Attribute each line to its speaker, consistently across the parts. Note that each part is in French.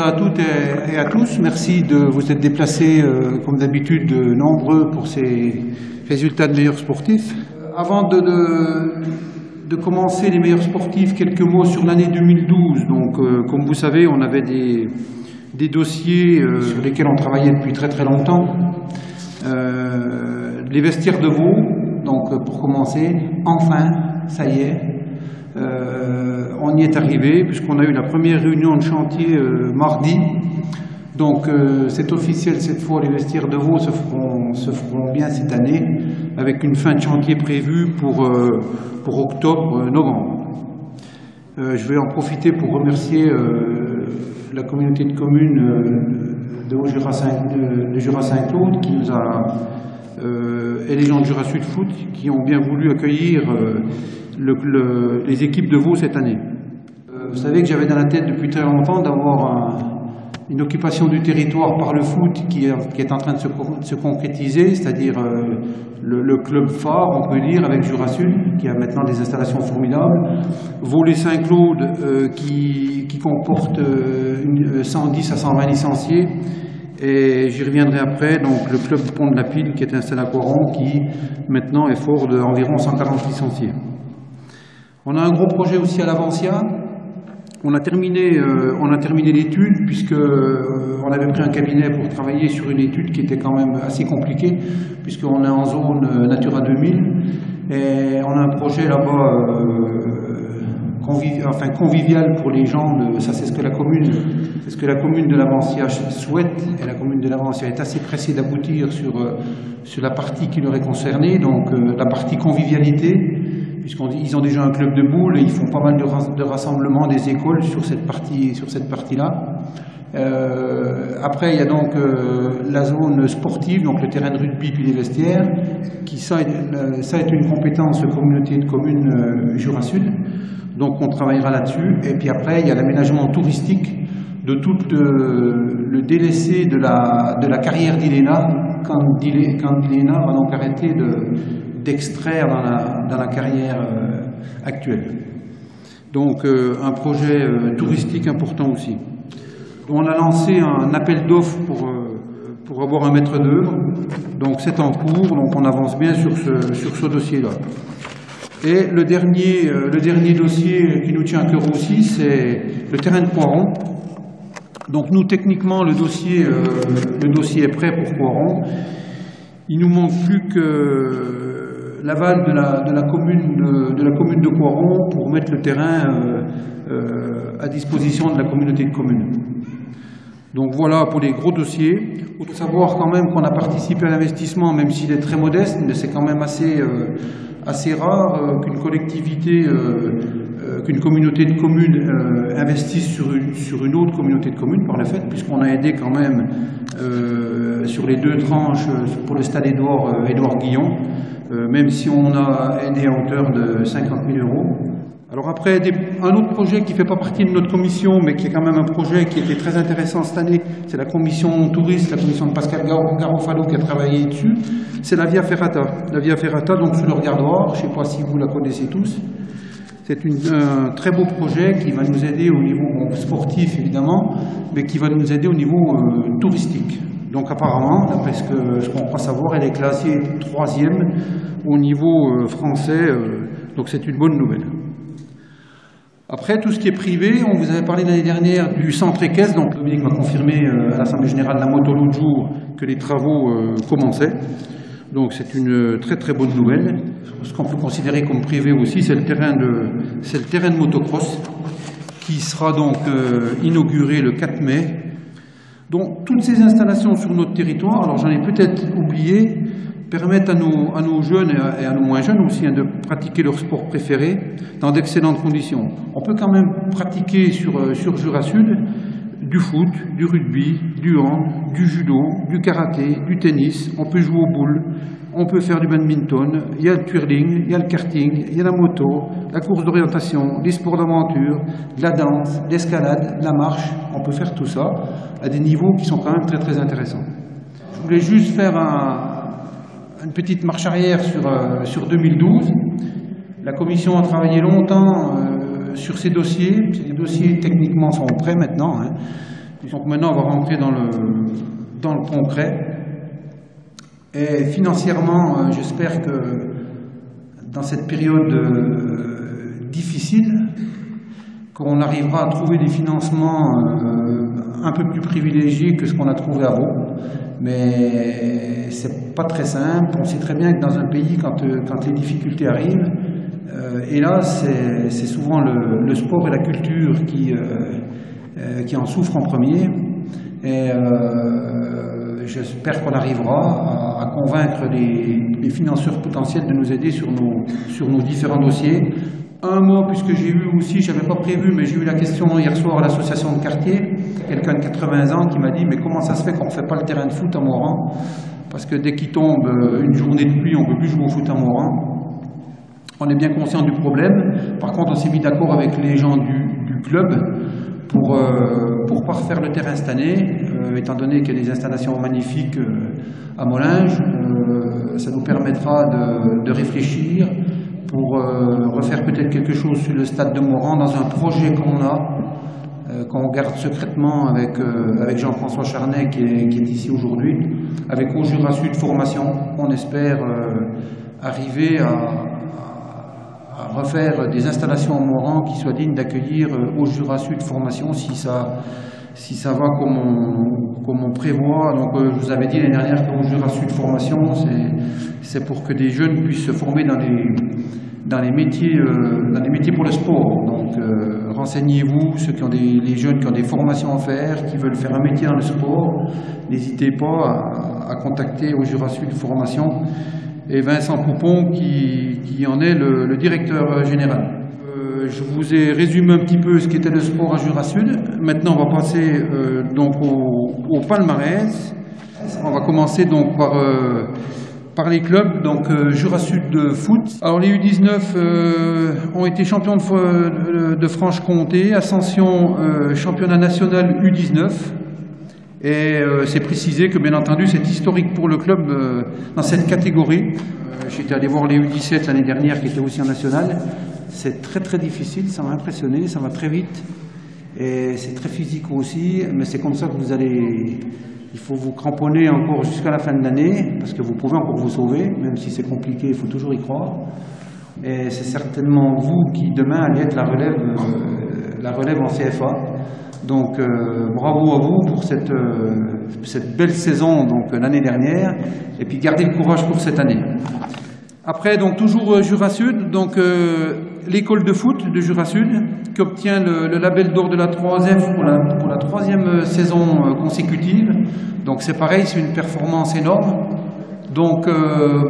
Speaker 1: déjà à toutes et à tous. Merci de vous être déplacés, comme d'habitude, nombreux pour ces résultats de meilleurs sportifs. Avant de commencer les meilleurs sportifs, quelques mots sur l'année 2012. Donc, comme vous savez, on avait des dossiers sur lesquels on travaillait depuis très très longtemps. Les vestiaires de veau, donc pour commencer, enfin, ça y est. On y est arrivé puisqu'on a eu la première réunion de chantier mardi. Donc c'est officiel cette fois, les vestiaires de veau se feront bien cette année avec une fin de chantier prévue pour octobre-novembre. Je vais en profiter pour remercier la communauté de communes de Jura Saint-Claude qui nous a et les gens de Jura Sud Foot qui ont bien voulu accueillir les équipes de veau cette année. Vous savez que j'avais dans la tête depuis très longtemps d'avoir une occupation du territoire par le foot qui est en train de se concrétiser, c'est-à-dire le club phare, on peut dire, avec Jura Sud, qui a maintenant des installations formidables. Volley Saint-Claude qui comporte 110 à 120 licenciés. Et j'y reviendrai après, donc le club Pont de la Pile qui est installé à Coiron, qui maintenant est fort d'environ 140 licenciés. On a un gros projet aussi à l'Avancia. On a terminé l'étude puisque on avait pris un cabinet pour travailler sur une étude qui était quand même assez compliquée puisqu'on est en zone Natura 2000 et on a un projet là-bas convivial pour les gens. Ça c'est ce que la commune de l'Avancia souhaite et la commune de l'Avancia est assez pressée d'aboutir sur la partie qui leur est concernée, donc la partie convivialité. Puisqu'ils ont déjà un club de boules et ils font pas mal de rassemblements des écoles sur cette partie-là. Après, il y a donc la zone sportive, donc le terrain de rugby puis les vestiaires, qui ça est une compétence communauté de communes Jura Sud. Donc on travaillera là-dessus. Et puis après, il y a l'aménagement touristique de tout le délaissé de la carrière d'Iléna, quand Iléna va donc arrêter d'extraire dans la carrière actuelle. Donc un projet touristique important aussi. On a lancé un appel d'offres pour avoir un maître d'œuvre, donc c'est en cours, donc on avance bien sur ce dossier-là. Et le dernier dossier qui nous tient à cœur aussi, c'est le terrain de Coiron. Donc nous, techniquement, le dossier est prêt pour Coiron. Il nous manque plus que l'aval de la commune de Coiron pour mettre le terrain à disposition de la communauté de communes. Donc voilà pour les gros dossiers. Il faut savoir quand même qu'on a participé à l'investissement, même s'il est très modeste, mais c'est quand même assez rare qu'une collectivité, qu'une communauté de communes investisse sur une autre communauté de communes par le fait, puisqu'on a aidé quand même sur les 2 tranches pour le stade Édouard Guillon, même si on a aidé à hauteur de 50 000 €. Alors après, un autre projet qui ne fait pas partie de notre commission, mais qui est quand même un projet qui était très intéressant cette année, c'est la commission touriste, la commission de Pascal Garofalo qui a travaillé dessus, c'est la Via Ferrata. La Via Ferrata, donc sous le regardoir, je ne sais pas si vous la connaissez tous. C'est un très beau projet qui va nous aider au niveau sportif évidemment, mais qui va nous aider au niveau touristique. Donc apparemment, d'après ce qu'on croit savoir, elle est classée 3e au niveau français, donc c'est une bonne nouvelle. Après, tout ce qui est privé, on vous avait parlé l'année dernière du centre équestre, donc Dominique m'a confirmé à l'Assemblée Générale de la Moto l'autre jour que les travaux commençaient. Donc c'est une très très bonne nouvelle. Ce qu'on peut considérer comme privé aussi, c'est le terrain de motocross qui sera donc inauguré le 4 mai. Donc toutes ces installations sur notre territoire, alors j'en ai peut-être oublié, permettent à nos jeunes et à nos moins jeunes aussi de pratiquer leur sport préféré dans d'excellentes conditions. On peut quand même pratiquer sur Jura Sud du foot, du rugby, du hand, du judo, du karaté, du tennis, on peut jouer aux boules, on peut faire du badminton, il y a le twirling, il y a le karting, il y a la moto, la course d'orientation, les sports d'aventure, la danse, l'escalade, la marche, on peut faire tout ça à des niveaux qui sont quand même très très intéressants. Je voulais juste faire une petite marche arrière sur 2012. La commission a travaillé longtemps sur ces dossiers. Les dossiers techniquement sont prêts maintenant. Donc maintenant, on va rentrer dans le concret. Et financièrement, j'espère que dans cette période difficile, qu'on arrivera à trouver des financements un peu plus privilégiés que ce qu'on a trouvé avant. Mais c'est pas très simple. On sait très bien que dans un pays, quand les difficultés arrivent, et là, c'est souvent le sport et la culture qui en souffrent en premier. Et j'espère qu'on arrivera à convaincre les financeurs potentiels de nous aider sur nos différents dossiers. Un mot, puisque j'ai eu aussi, je n'avais pas prévu, mais j'ai eu la question hier soir à l'association de quartier, quelqu'un de 80 ans qui m'a dit « Mais comment ça se fait qu'on ne fait pas le terrain de foot à Moran ?» Parce que dès qu'il tombe une journée de pluie, on ne peut plus jouer au foot à Moran. On est bien conscient du problème. Par contre, on s'est mis d'accord avec les gens du club pour pas refaire le terrain cette année, étant donné qu'il y a des installations magnifiques à Mollinges. Ça nous permettra de réfléchir pour refaire peut-être quelque chose sur le stade de Moran dans un projet qu'on garde secrètement avec Jean-François Charnet qui est ici aujourd'hui, avec Au Jura Sud Formation. On espère arriver à refaire des installations à Moran qui soient dignes d'accueillir Au Jura Sud Formation si ça va comme on prévoit. Donc je vous avais dit l'année dernière qu'Au Jura Sud Formation, c'est pour que des jeunes puissent se former dans les métiers pour le sport. Donc renseignez-vous, les jeunes qui ont des formations à faire, qui veulent faire un métier dans le sport, n'hésitez pas à contacter Au Jura Sud Formation et Vincent Poupon qui en est le directeur général. Je vous ai résumé un petit peu ce qu'était le sport à Jura Sud. Maintenant, on va passer donc au palmarès. On va commencer donc par les clubs, donc Jura Sud de foot. Alors les U19 ont été champions de Franche-Comté, Ascension championnat national U19. Et c'est précisé que bien entendu c'est historique pour le club dans cette catégorie. J'étais allé voir les U17 l'année dernière qui étaient aussi en national. C'est très très difficile, ça m'a impressionné, ça va très vite. Et c'est très physique aussi, mais c'est comme ça que il faut vous cramponner encore jusqu'à la fin de l'année, parce que vous pouvez encore vous sauver, même si c'est compliqué, il faut toujours y croire. Et c'est certainement vous qui demain allez être la relève en CFA. Donc bravo à vous pour cette belle saison l'année dernière, et puis gardez le courage pour cette année. Après, donc toujours Jura Sud, donc l'école de foot de Jura Sud, qui obtient le label d'or de la 3e pour la 3e saison consécutive. Donc c'est pareil, c'est une performance énorme. Donc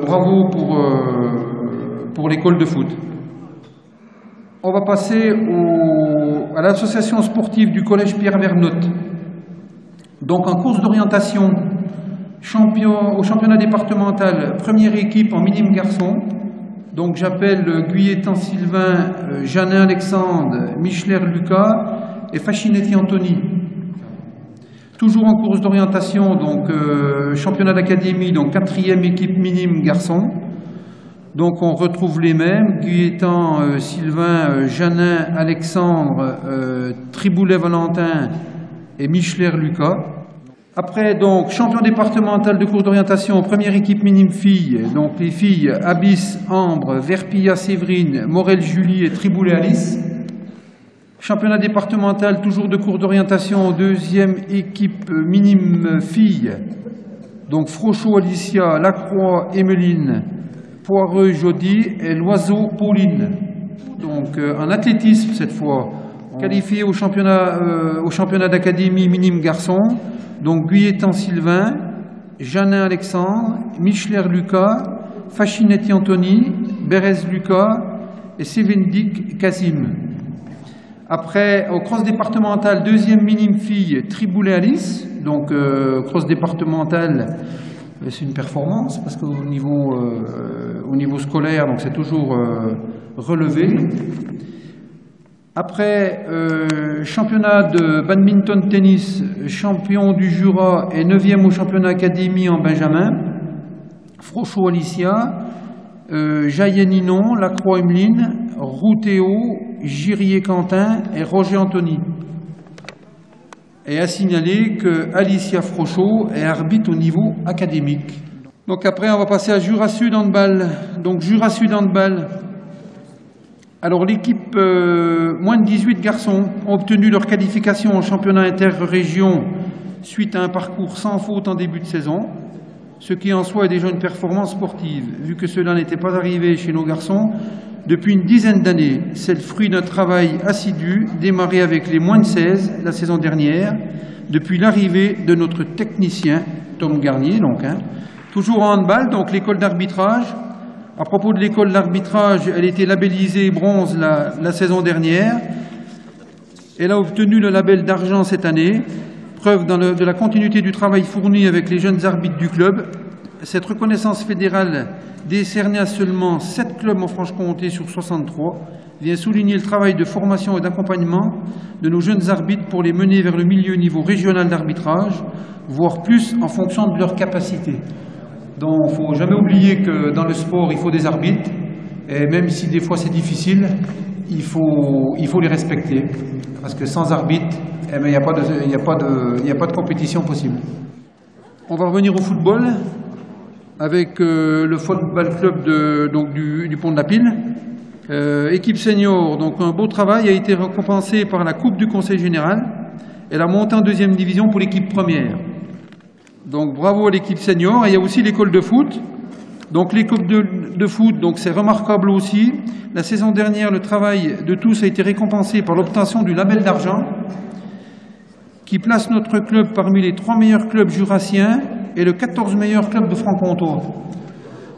Speaker 1: bravo pour l'école de foot. On va passer à l'association sportive du collège Pierre Vernotte. Donc en course d'orientation, au championnat départemental, première équipe en minime garçon. Donc j'appelle Guyetan Sylvain, Janin Alexandre, Michler Lucas et Fachinetti Anthony. Toujours en course d'orientation, donc championnat d'académie, donc 4e équipe minime garçon. Donc on retrouve les mêmes, Guyetan Sylvain, Janin Alexandre, Triboulet Valentin et Michler Lucas. Après, donc, champion départemental de course d'orientation, première équipe minime filles. Donc, les filles Abyss, Ambre, Verpilla, Séverine, Morel, Julie et Triboulet, Alice. Championnat départemental, toujours de course d'orientation, deuxième équipe minime filles. Donc, Frochot, Alicia, Lacroix, Emeline, Poireux, Jody et Loiseau, Pauline. Donc, en athlétisme, cette fois, qualifié au championnat d'académie minime garçon. Donc Guyetan Sylvain, Janin Alexandre, Michler Lucas, Fachinetti Anthony, Bérez Lucas et Sevendik Kazim. Après, au cross départemental, deuxième minime fille, Triboulet Alice. Donc cross départemental, c'est une performance parce qu'au niveau scolaire, donc c'est toujours relevé. Après, championnat de badminton tennis, champion du Jura et 9e au championnat académie en Benjamin. Frochot Alicia, Jayen Ninon, Lacroix Emeline, Routéo, Girier Quentin et Roger Anthony. Et à signaler que Alicia Frochot est arbitre au niveau académique. Donc après, on va passer à Jura Sud Handball. Donc Jura Sud Handball. Alors l'équipe moins de 18 garçons ont obtenu leur qualification au championnat inter-région suite à un parcours sans faute en début de saison, ce qui en soi est déjà une performance sportive, vu que cela n'était pas arrivé chez nos garçons depuis une dizaine d'années. C'est le fruit d'un travail assidu démarré avec les moins de 16 la saison dernière, depuis l'arrivée de notre technicien Tom Garnier, toujours en handball, donc l'école d'arbitrage. À propos de l'école d'arbitrage, elle était labellisée bronze la saison dernière. Elle a obtenu le label d'argent cette année, preuve de la continuité du travail fourni avec les jeunes arbitres du club. Cette reconnaissance fédérale, décernée à seulement 7 clubs en Franche-Comté sur 63, vient souligner le travail de formation et d'accompagnement de nos jeunes arbitres pour les mener vers le milieu niveau régional d'arbitrage, voire plus en fonction de leurs capacités. Donc il ne faut jamais oublier que dans le sport, il faut des arbitres, et même si des fois c'est difficile, il faut les respecter, parce que sans arbitre, il n'y a pas de compétition possible. On va revenir au football, avec le football club du Pont de la Pile. Équipe senior, donc un beau travail a été récompensé par la Coupe du Conseil Général et la montée en deuxième division pour l'équipe première. Donc bravo à l'équipe senior. Et il y a aussi l'école de foot. Donc l'école de foot, donc c'est remarquable aussi. La saison dernière, le travail de tous a été récompensé par l'obtention du label d'argent qui place notre club parmi les 3 meilleurs clubs jurassiens et le 14 meilleur club de Franc-Comtois.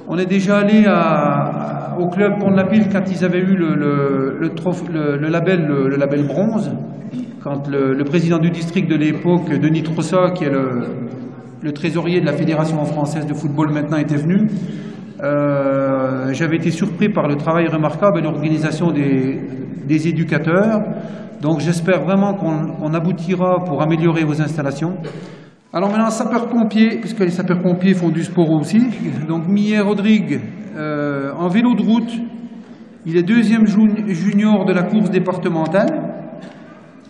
Speaker 1: On est déjà allé au club Pont de la Pile quand ils avaient eu le label bronze, quand le président du district de l'époque, Denis Trossa, qui est le trésorier de la Fédération française de football maintenant, était venu. J'avais été surpris par le travail remarquable et l'organisation des éducateurs. Donc j'espère vraiment qu'on aboutira pour améliorer vos installations. Alors maintenant, sapeurs-pompiers, puisque les sapeurs-pompiers font du sport aussi. Donc Millet Rodrigue, en vélo de route, il est 2e junior de la course départementale.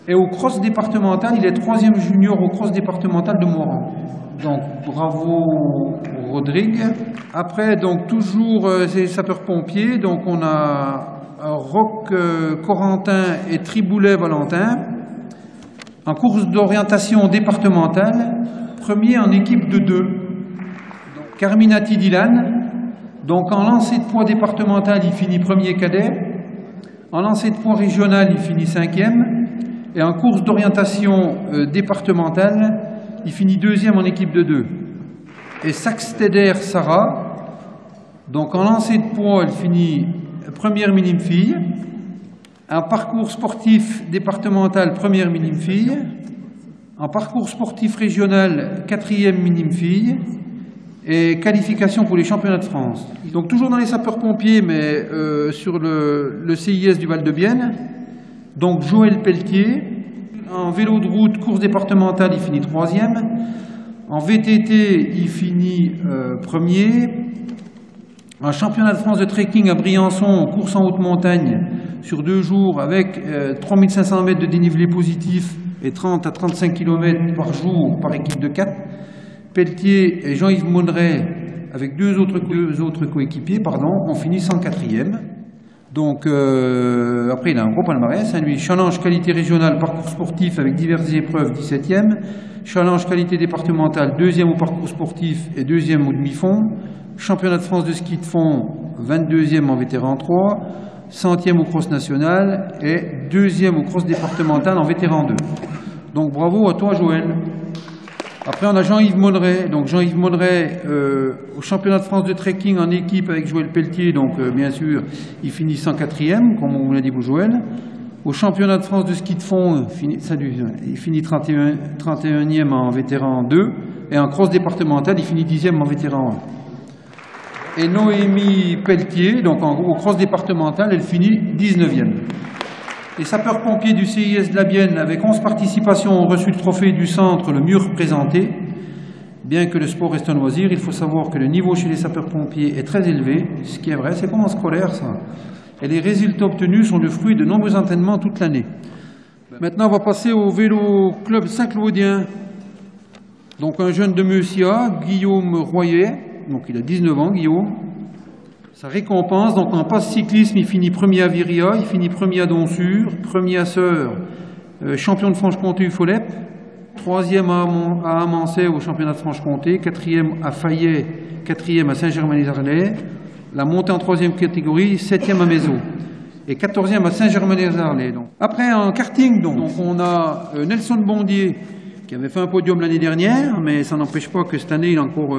Speaker 1: Et au cross départemental, il est 3e junior au cross départemental de Moran. Donc bravo Rodrigue. Après, donc toujours ces sapeurs-pompiers, donc on a Roch Corentin et Triboulet Valentin. En course d'orientation départementale, premier en équipe de 2. Carminati Dylan, donc en lancer de poids départemental, il finit premier cadet. En lancer de poids régional, il finit 5e. Et en course d'orientation départementale, il finit 2e en équipe de 2. Et Saxteder Sarah, donc en lancer de poids, elle finit première minime fille. En parcours sportif départemental, première minime fille. En parcours sportif régional, 4e minime fille. Et qualification pour les championnats de France. Donc toujours dans les sapeurs-pompiers, mais sur le CIS du Val-de-Bienne. Donc Joël Pelletier. En vélo de route, course départementale, il finit 3e. En VTT, il finit premier. Un championnat de France de trekking à Briançon, course en haute montagne, sur 2 jours, avec 3500 mètres de dénivelé positif et 30 à 35 km par jour par équipe de 4. Pelletier et Jean-Yves Monneret, avec deux autres coéquipiers, ont fini 104e. Donc, après, il a un gros palmarès. Lui, challenge qualité régionale, parcours sportif avec diverses épreuves, 17e. Challenge qualité départementale, 2e au parcours sportif et 2e au demi-fond. Championnat de France de ski de fond, 22e en vétéran 3. 100e au cross national et 2e au cross départemental en vétéran 2. Donc, bravo à toi, Joël. Après, on a Jean-Yves Monneret. Donc, Jean-Yves Monneret, au championnat de France de trekking en équipe avec Joël Pelletier. Donc, bien sûr, il finit 104e, comme on vous l'a dit pour Joël. Au championnat de France de ski de fond, il finit 31e en vétéran 2. Et en cross départemental, il finit 10e en vétéran 1. Et Noémie Pelletier, donc au cross départemental, elle finit 19e. Les sapeurs-pompiers du CIS de la Bienne, avec 11 participations, ont reçu le trophée du centre le mieux représenté. Bien que le sport reste un loisir, il faut savoir que le niveau chez les sapeurs-pompiers est très élevé, ce qui est vrai, c'est comme en scolaire ça. Et les résultats obtenus sont le fruit de nombreux entraînements toute l'année. Maintenant, on va passer au vélo club Saint-Claudien. Donc un jeune de Meusia, Guillaume Royer, donc il a 19 ans, Guillaume. Sa récompense, donc en passe cyclisme, il finit premier à Viria, il finit premier à Donsur, premier à Sœur, champion de Franche-Comté UFOLEP, troisième à Amancet au championnat de Franche-Comté, quatrième à Fayet, quatrième à Saint-Germain-les-Arlais, la montée en troisième catégorie, septième à Mézeau et 14e à Saint-Germain-les-Arlais. Après, en karting, donc on a Nelson Bondier, qui avait fait un podium l'année dernière, mais ça n'empêche pas que cette année, il a encore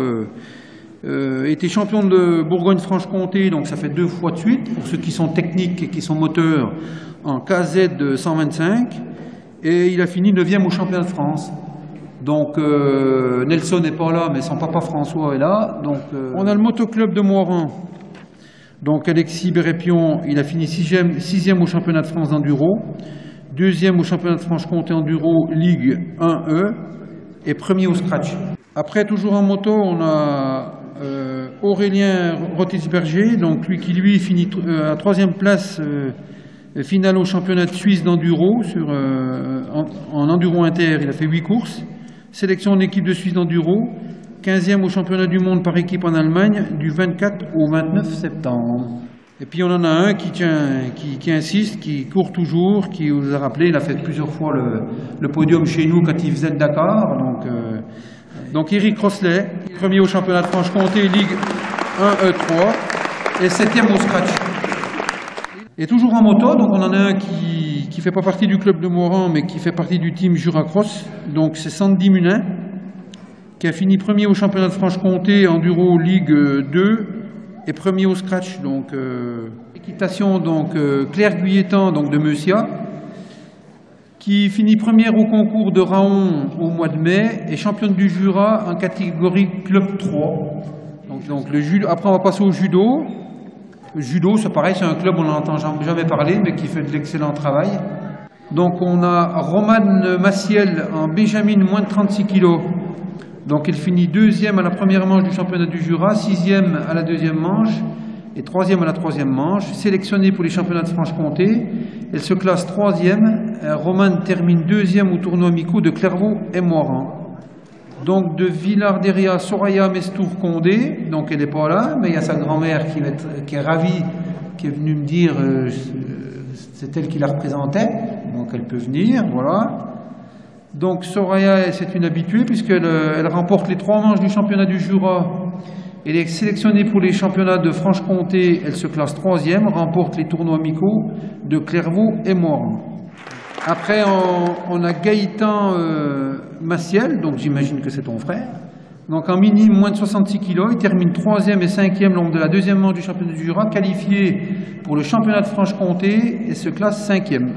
Speaker 1: été champion de Bourgogne-Franche-Comté, donc ça fait 2 fois de suite, pour ceux qui sont techniques et qui sont moteurs, en KZ 125, et il a fini 9e au championnat de France. Donc Nelson n'est pas là, mais son papa François est là. Donc, on a le motoclub de Moiran. Donc Alexis Bérépion, il a fini 6e au championnat de France d'enduro, 2e au championnat de Franche-Comté enduro Ligue 1E et premier au scratch. Après, toujours en moto, on a Aurélien Rotisberger, donc lui finit à 3e place finale au championnat de Suisse d'enduro. En enduro inter, il a fait 8 courses. Sélection en équipe de Suisse d'enduro. 15e au championnat du monde par équipe en Allemagne du 24 au 29 septembre. Et puis on en a un qui insiste, qui court toujours, qui vous a rappelé, il a fait plusieurs fois le podium chez nous quand il faisait le Dakar. Donc Eric Rosselet, premier au championnat de Franche-Comté, Ligue 1E3 et 7e au scratch. Et toujours en moto, donc on en a un qui ne fait pas partie du club de Moiran, mais qui fait partie du team Juracross. Donc c'est Sandy Munin, qui a fini premier au championnat de Franche-Comté Enduro Ligue 2 et premier au scratch. Donc équitation, donc Claire Guyetan, donc de Meusia, qui finit première au concours de Raon au mois de mai et championne du Jura en catégorie club 3. Donc le judo. Après on va passer au judo. Le judo, c'est pareil, c'est un club on n'entend jamais parler, mais qui fait de l'excellent travail. Donc on a Romane Massiel en Benjamin moins de 36 kg. Donc elle finit 2e à la première manche du championnat du Jura, 6e à la 2e manche et 3e à la 3e manche. Sélectionnée pour les championnats de Franche-Comté, elle se classe 3e. Romane termine 2e au tournoi amicaux de Clairvaux et Moiran. Donc de Villard-Derrière, Soraya Mestour-Condé, donc elle n'est pas là, mais il y a sa grand-mère qui est ravie, qui est venue me dire, c'est elle qui la représentait, donc elle peut venir, voilà. Donc Soraya, c'est une habituée puisqu'elle remporte les 3 manches du championnat du Jura. Elle est sélectionnée pour les championnats de Franche-Comté, elle se classe 3e, remporte les tournois amicaux de Clairvaux et Moiran. Après, on a Gaëtan Massiel, donc j'imagine que c'est ton frère. Donc en mini, moins de 66 kg, il termine 3e et 5e lors de la 2e manche du championnat du Jura, qualifié pour le championnat de Franche-Comté et se classe 5e.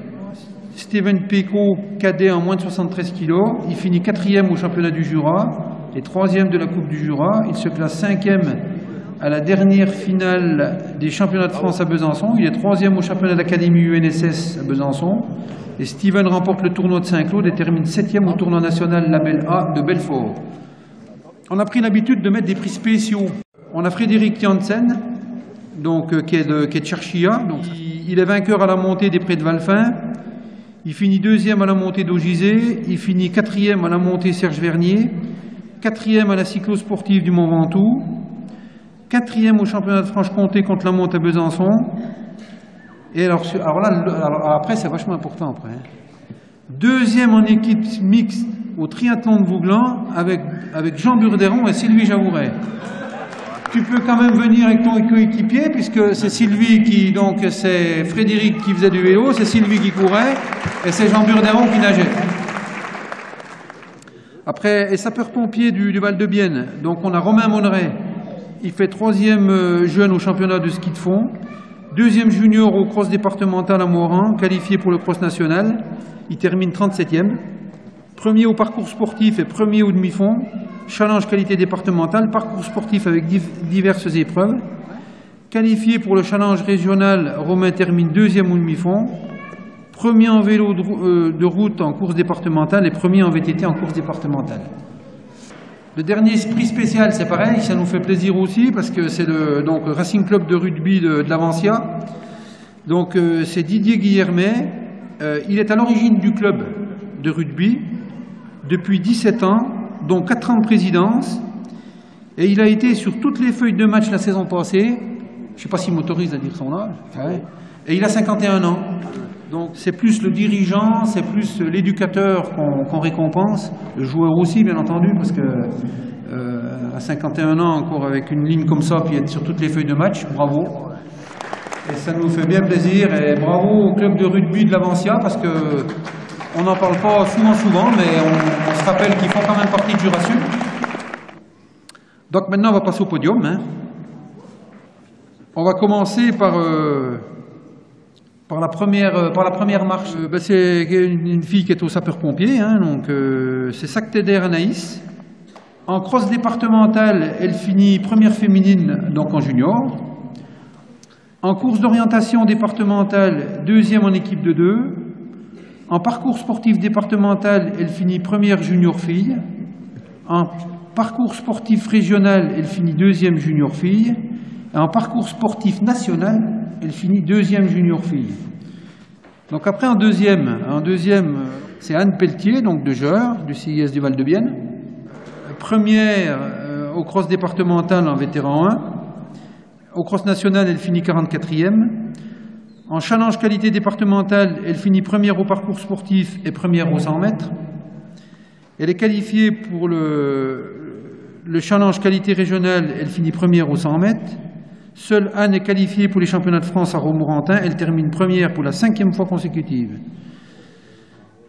Speaker 1: Steven Péco, cadet en moins de 73 kg, il finit 4e au championnat du Jura et 3e de la Coupe du Jura. Il se classe 5e à la dernière finale des championnats de France à Besançon. Il est 3e au championnat d'Académie UNSS à Besançon. Et Steven remporte le tournoi de Saint-Claude et termine 7e au tournoi national Label A de Belfort. On a pris l'habitude de mettre des prix spéciaux. On a Frédéric Janssen, donc, qui est de Cherchia. Donc, il est vainqueur à la montée des Prés de Valfin. Il finit 2e à la montée d'Augizé. Il finit 4e à la montée Serge Vernier. 4e à la cyclo-sportive du Mont Ventoux. 4e au championnat de Franche-Comté contre la montée à Besançon. Et alors après, c'est vachement important après. 2e en équipe mixte au triathlon de Vouglan avec Jean Burderon et Sylvie Javouret. Tu peux quand même venir avec ton coéquipier puisque c'est Sylvie qui, donc c'est Frédéric qui faisait du vélo, c'est Sylvie qui courait et c'est Jean Burderon qui nageait. Après, et sapeur-pompier du Val-de-Bienne, donc on a Romain Monneret. Il fait 3e jeune au championnat de ski de fond. 2e junior au cross départemental à Moiran, qualifié pour le cross national. Il termine 37e. 1er au parcours sportif et 1er au demi-fond. Challenge qualité départementale, parcours sportif avec diverses épreuves. Qualifié pour le challenge régional, Romain termine 2e au demi-fond. 1er en vélo de route en course départementale et 1er en VTT en course départementale. Le dernier prix spécial, c'est pareil, ça nous fait plaisir aussi parce que c'est le Racing Club de rugby de l'Avancia. Donc c'est Didier Guillermet il est à l'origine du club de rugby depuis 17 ans, dont 4 ans de présidence. Et il a été sur toutes les feuilles de match la saison passée. Je ne sais pas s'il m'autorise à dire son âge. Ouais. Et il a 51 ans. Donc c'est plus le dirigeant, c'est plus l'éducateur qu'on récompense. Le joueur aussi, bien entendu, parce que à 51 ans, encore avec une ligne comme ça, puis être sur toutes les feuilles de match, bravo. Et ça nous fait bien plaisir. Et bravo au club de rugby de l'Avancia, parce que on n'en parle pas souvent, mais on se rappelle qu'ils font quand même partie de Jurassium. Donc maintenant, on va passer au podium. Hein. On va commencer par la première marche. C'est une fille qui est au sapeur-pompier, hein, donc c'est Sactéder Anaïs. En cross départementale, elle finit première féminine, donc en junior. En course d'orientation départementale, deuxième en équipe de 2. En parcours sportif départemental, elle finit première junior fille. En parcours sportif régional, elle finit deuxième junior fille. Et en parcours sportif national, elle finit deuxième junior fille. Donc après en deuxième, c'est Anne Pelletier, donc de Jeur, du CIS du Val-de-Bienne. Première au cross départemental en vétéran 1. Au cross national, elle finit 44e. En challenge qualité départementale, elle finit première au parcours sportif et première aux 100 mètres. Elle est qualifiée pour le challenge qualité régionale, elle finit première aux 100 mètres. Seule Anne est qualifiée pour les championnats de France à Romorantin, elle termine première pour la 5e fois consécutive.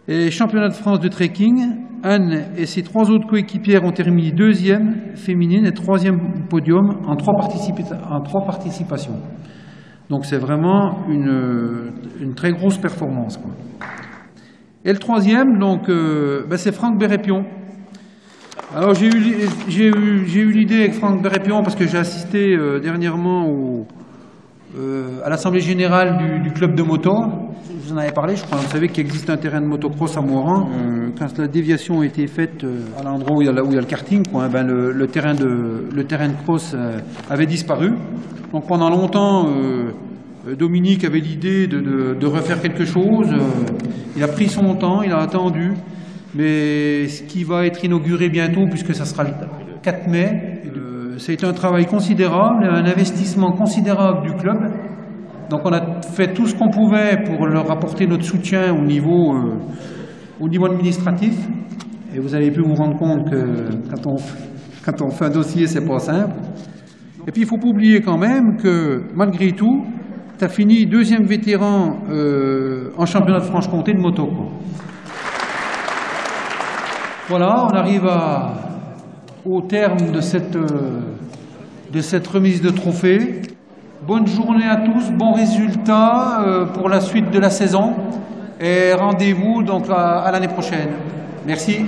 Speaker 1: Et championnat de France de trekking, Anne et ses 3 autres coéquipières ont terminé 2e féminine et 3e podium en 3 participations. Donc c'est vraiment une très grosse performance, quoi. Et le 3e, donc, c'est Franck Bérépion. Alors j'ai eu l'idée avec Franck Bérépion parce que j'ai assisté dernièrement à l'Assemblée Générale du club de moto. Je vous en avais parlé, je crois. Vous savez qu'il existe un terrain de motocross à Moiran. Quand la déviation a été faite à l'endroit où il y a le karting, quoi, le terrain de cross avait disparu. Donc pendant longtemps, Dominique avait l'idée de refaire quelque chose. Il a pris son temps, il a attendu. Mais ce qui va être inauguré bientôt, puisque ça sera le 4 mai, c'est un travail considérable, un investissement considérable du club. Donc on a fait tout ce qu'on pouvait pour leur apporter notre soutien au niveau administratif. Et vous avez pu vous rendre compte que quand on fait un dossier, c'est pas simple. Et puis il ne faut pas oublier quand même que malgré tout, tu as fini 2e vétéran en championnat de Franche-Comté de moto, quoi. Voilà, on arrive au terme de cette remise de trophée. Bonne journée à tous, bons résultats pour la suite de la saison et rendez-vous donc à l'année prochaine. Merci.